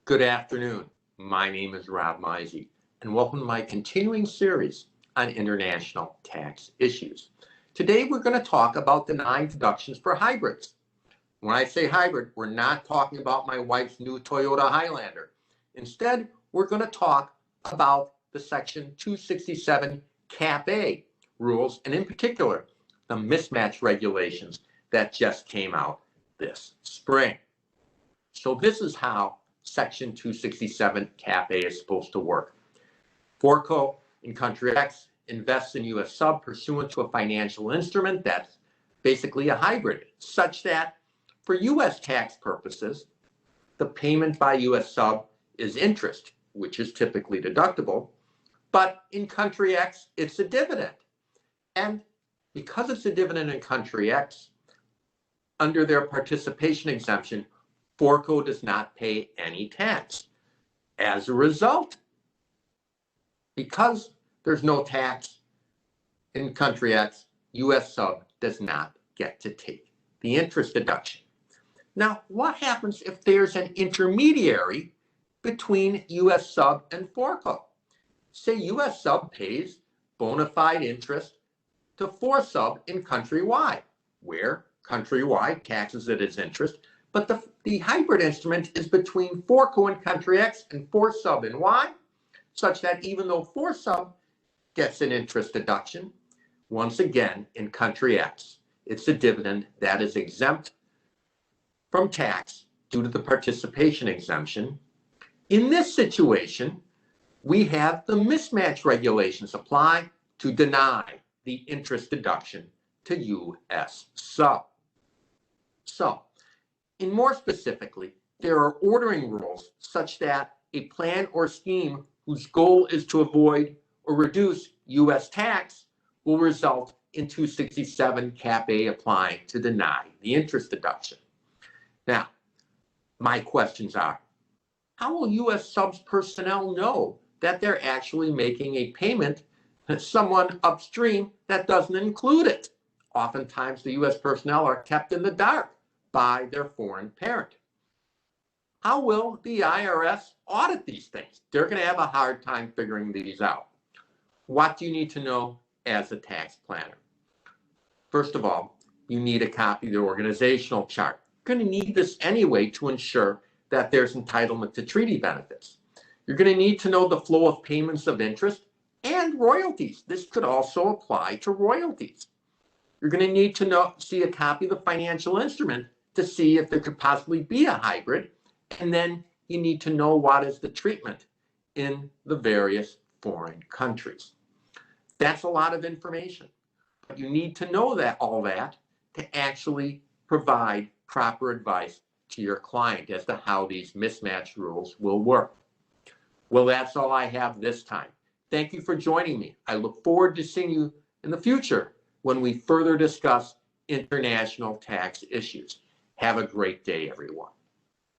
Good afternoon. My name is Rob Meisey, and welcome to my continuing series on international tax issues. Today, we're going to talk about denying deductions for hybrids. When I say hybrid, we're not talking about my wife's new Toyota Highlander. Instead, we're going to talk about the Section 267 Cap A rules, and in particular, the mismatch regulations that just came out this spring. So this is how Section 267 Cap A is supposed to work. Forco in country X invests in U.S. sub pursuant to a financial instrument that's basically a hybrid, such that for U.S. tax purposes, the payment by U.S. sub is interest, which is typically deductible, but in country X, it's a dividend. And because it's a dividend in country X, under their participation exemption, Forco does not pay any tax. As a result, because there's no tax in country X, U.S. sub does not get to take the interest deduction. Now, what happens if there's an intermediary between U.S. sub and Forco? Say U.S. sub pays bona fide interest to For sub in country Y, where country Y taxes it as interest, but the hybrid instrument is between Forco in country X and For sub in Y, such that even though For sub gets an interest deduction, once again in country X, it's a dividend that is exempt from tax due to the participation exemption. In this situation, we have the mismatch regulations apply to deny the interest deduction to U.S. sub. So, and more specifically, there are ordering rules such that a plan or scheme whose goal is to avoid or reduce U.S. tax will result in 267 Cap A applying to deny the interest deduction. Now, my questions are, how will U.S. subs personnel know that they're actually making a payment to someone upstream that doesn't include it? Oftentimes, the U.S. personnel are kept in the dark by their foreign parent. How will the IRS audit these things? They're going to have a hard time figuring these out. What do you need to know as a tax planner? First of all, you need a copy of the organizational chart. You're going to need this anyway to ensure that there's entitlement to treaty benefits. You're going to need to know the flow of payments of interest and royalties. This could also apply to royalties. You're going to need to see a copy of the financial instrument to see if there could possibly be a hybrid. And then you need to know what is the treatment in the various foreign countries. That's a lot of information. But you need to know all that to actually provide proper advice to your client as to how these mismatch rules will work. Well, that's all I have this time. Thank you for joining me. I look forward to seeing you in the future when we further discuss international tax issues. Have a great day, everyone.